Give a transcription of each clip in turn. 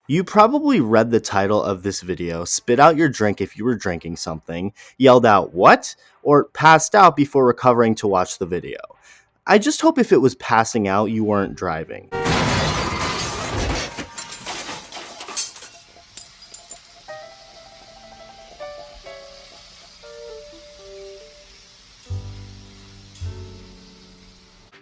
You probably read the title of this video, spit out your drink if you were drinking something, yelled out, "What?" or passed out before recovering to watch the video. I just hope if it was passing out, you weren't driving.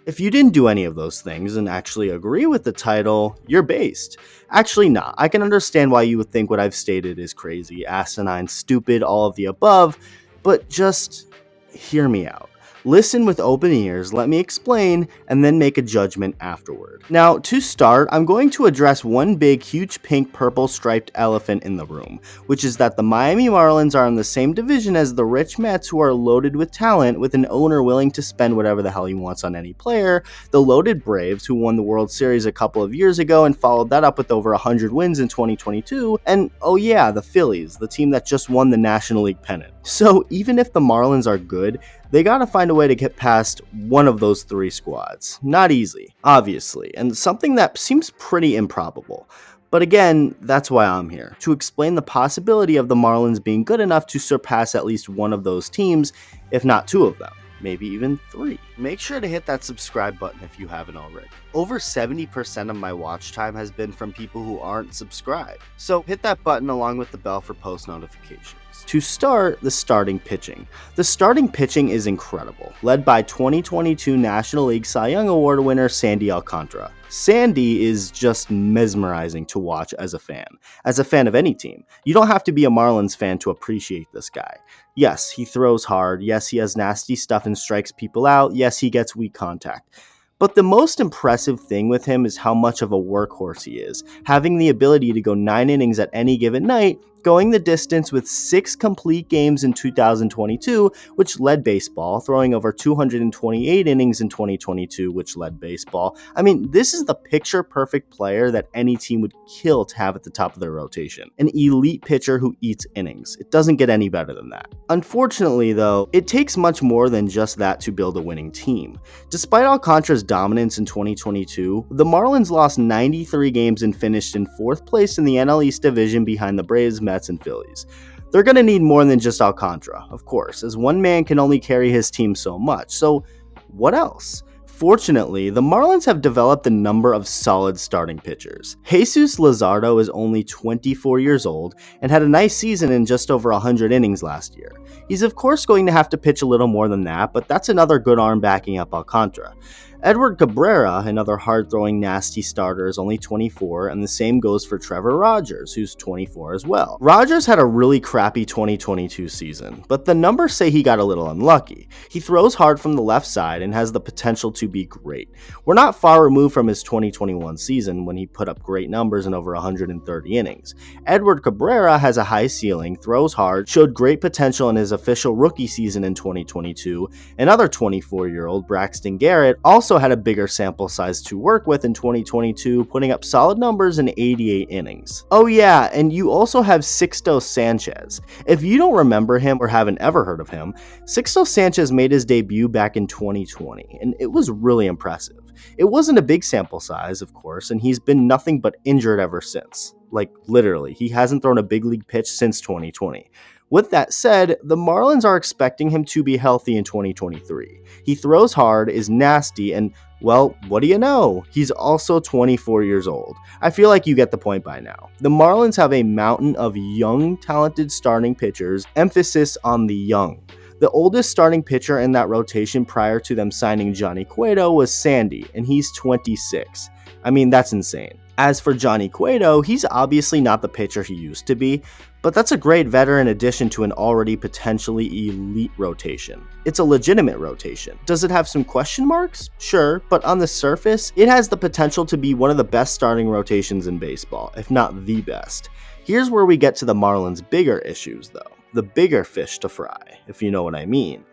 If you didn't do any of those things and actually agree with the title, you're based. Actually, nah, I can understand why you would think what I've stated is crazy, asinine, stupid, all of the above, but just hear me out. Listen with open ears, let me explain, and then make a judgment afterward. Now, to start, I'm going to address one big, huge pink, purple striped elephant in the room, which is that the Miami Marlins are in the same division as the rich Mets, who are loaded with talent with an owner willing to spend whatever the hell he wants on any player, the loaded Braves, who won the World Series a couple of years ago and followed that up with over 100 wins in 2022, and oh yeah, the Phillies, the team that just won the National League pennant. So even if the Marlins are good, they gotta find a way to get past one of those three squads. Not easy, obviously, and something that seems pretty improbable. But again, that's why I'm here, to explain the possibility of the Marlins being good enough to surpass at least one of those teams, if not two of them. Maybe even three. Make sure to hit that subscribe button if you haven't already. Over 70% of my watch time has been from people who aren't subscribed, so hit that button along with the bell for post notifications. To start, the starting pitching. The starting pitching is incredible, led by 2022 National League Cy Young Award winner Sandy Alcantara. Sandy is just mesmerizing to watch as a fan of any team. You don't have to be a Marlins fan to appreciate this guy. Yes, he throws hard. Yes, he has nasty stuff and strikes people out. Yes, he gets weak contact. But the most impressive thing with him is how much of a workhorse he is, having the ability to go 9 innings at any given night, going the distance with 6 complete games in 2022, which led baseball, throwing over 228 innings in 2022, which led baseball. I mean, this is the picture-perfect player that any team would kill to have at the top of their rotation. An elite pitcher who eats innings. It doesn't get any better than that. Unfortunately, though, it takes much more than just that to build a winning team. Despite Alcantara's dominance in 2022, the Marlins lost 93 games and finished in 4th place in the NL East division behind the Braves, Mets, and Phillies. They're going to need more than just Alcantara, of course, as one man can only carry his team so much. So, what else? Fortunately, the Marlins have developed a number of solid starting pitchers. Jesus Luzardo is only 24 years old and had a nice season in just over 100 innings last year. He's of course going to have to pitch a little more than that, but that's another good arm backing up Alcantara. Edward Cabrera, another hard-throwing nasty starter, is only 24, and the same goes for Trevor Rogers, who's 24 as well. Rogers had a really crappy 2022 season, but the numbers say he got a little unlucky. He throws hard from the left side and has the potential to be great. We're not far removed from his 2021 season when he put up great numbers in over 130 innings. Edward Cabrera has a high ceiling, throws hard, showed great potential in his official rookie season in 2022. Another 24-year-old, Braxton Garrett, also had a bigger sample size to work with in 2022, putting up solid numbers in 88 innings. Oh yeah, and you also have Sixto Sanchez. If you don't remember him or haven't ever heard of him, Sixto Sanchez made his debut back in 2020, and it was really impressive. It wasn't a big sample size, of course, and he's been nothing but injured ever since. Like, literally, he hasn't thrown a big league pitch since 2020. With that said, the Marlins are expecting him to be healthy in 2023. He throws hard, is nasty, and, well, what do you know? He's also 24 years old. I feel like you get the point by now. The Marlins have a mountain of young, talented starting pitchers, emphasis on the young. The oldest starting pitcher in that rotation prior to them signing Johnny Cueto was Sandy, and he's 26. I mean, that's insane. As for Johnny Cueto, he's obviously not the pitcher he used to be, but that's a great veteran addition to an already potentially elite rotation. It's a legitimate rotation. Does it have some question marks? Sure, but on the surface, it has the potential to be one of the best starting rotations in baseball, if not the best. Here's where we get to the Marlins' bigger issues, though. The bigger fish to fry, if you know what I mean.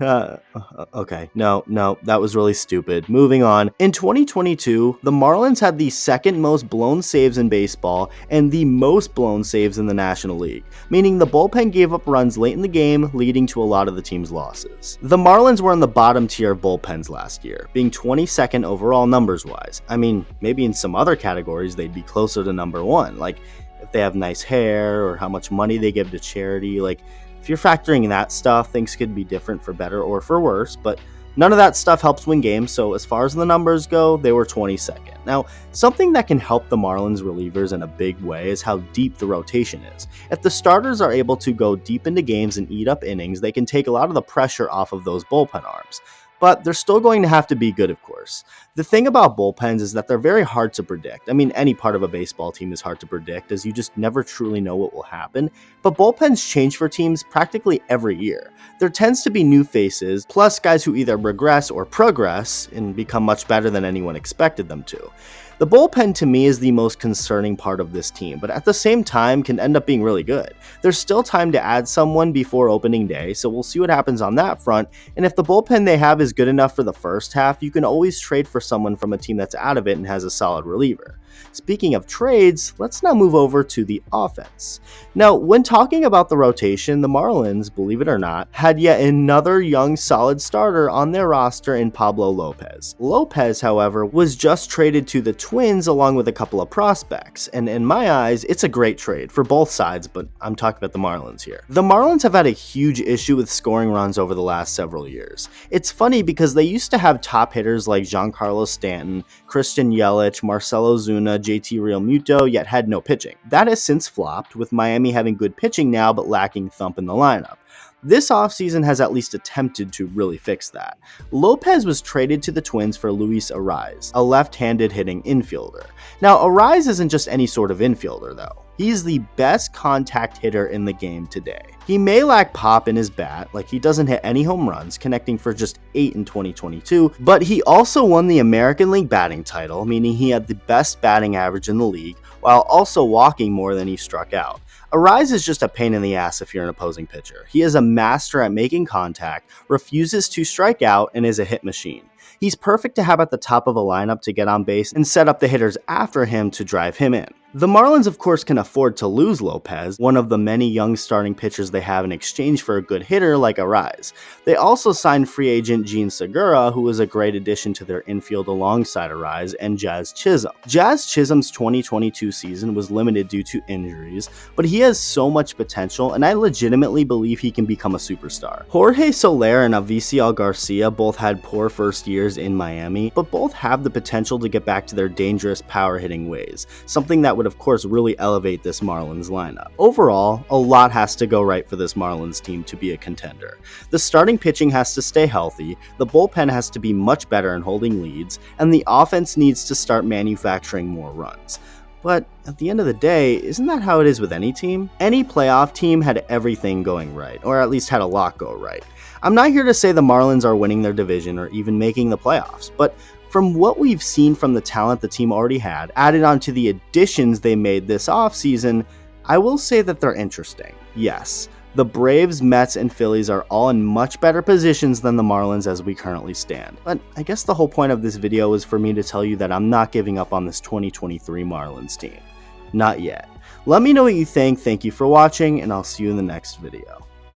Okay, no, that was really stupid. Moving on. In 2022, the Marlins had the second most blown saves in baseball and the most blown saves in the National League, meaning the bullpen gave up runs late in the game, leading to a lot of the team's losses. The Marlins were in the bottom tier of bullpens last year, being 22nd overall numbers-wise. I mean, maybe in some other categories they'd be closer to number one, like if they have nice hair or how much money they give to charity. Like, if you're factoring in that stuff, things could be different for better or for worse, but none of that stuff helps win games, so as far as the numbers go, they were 22nd. Now, something that can help the Marlins relievers in a big way is how deep the rotation is. If the starters are able to go deep into games and eat up innings, they can take a lot of the pressure off of those bullpen arms. But they're still going to have to be good, of course. The thing about bullpens is that they're very hard to predict. I mean, any part of a baseball team is hard to predict, as you just never truly know what will happen. But bullpens change for teams practically every year. There tends to be new faces, plus guys who either regress or progress and become much better than anyone expected them to. The bullpen to me is the most concerning part of this team, but at the same time can end up being really good. There's still time to add someone before opening day, so we'll see what happens on that front, and if the bullpen they have is good enough for the first half, you can always trade for someone from a team that's out of it and has a solid reliever. Speaking of trades, let's now move over to the offense. Now, when talking about the rotation, the Marlins, believe it or not, had yet another young solid starter on their roster in Pablo Lopez. Lopez, however, was just traded to the Twins along with a couple of prospects, and in my eyes, it's a great trade for both sides, but I'm talking about the Marlins here. The Marlins have had a huge issue with scoring runs over the last several years. It's funny because they used to have top hitters like Giancarlo Stanton, Christian Yelich, Marcelo Zuna, JT Realmuto, yet had no pitching. That has since flopped, with Miami having good pitching now but lacking thump in the lineup. This offseason has at least attempted to really fix that. Lopez was traded to the Twins for Luis Arraez, a left-handed hitting infielder. Now, Arraez isn't just any sort of infielder, though. He's the best contact hitter in the game today. He may lack pop in his bat, like he doesn't hit any home runs, connecting for just 8 in 2022, but he also won the American League batting title, meaning he had the best batting average in the league, while also walking more than he struck out. Arraez is just a pain in the ass if you're an opposing pitcher. He is a master at making contact, refuses to strike out, and is a hit machine. He's perfect to have at the top of a lineup to get on base and set up the hitters after him to drive him in. The Marlins, of course, can afford to lose Lopez, one of the many young starting pitchers they have in exchange for a good hitter like Arraez. They also signed free agent Gene Segura, who was a great addition to their infield alongside Arraez, and Jazz Chisholm. Jazz Chisholm's 2022 season was limited due to injuries, but he has so much potential, and I legitimately believe he can become a superstar. Jorge Soler and Avisail Garcia both had poor first years in Miami, but both have the potential to get back to their dangerous power-hitting ways, something that would of course really elevate this Marlins lineup. Overall, a lot has to go right for this Marlins team to be a contender. The starting pitching has to stay healthy, the bullpen has to be much better in holding leads, and the offense needs to start manufacturing more runs. But at the end of the day, isn't that how it is with any team? Any playoff team had everything going right, or at least had a lot go right. I'm not here to say the Marlins are winning their division or even making the playoffs, but from what we've seen from the talent the team already had, added on to the additions they made this offseason, I will say that they're interesting. Yes, the Braves, Mets, and Phillies are all in much better positions than the Marlins as we currently stand. But I guess the whole point of this video is for me to tell you that I'm not giving up on this 2023 Marlins team. Not yet. Let me know what you think, thank you for watching, and I'll see you in the next video.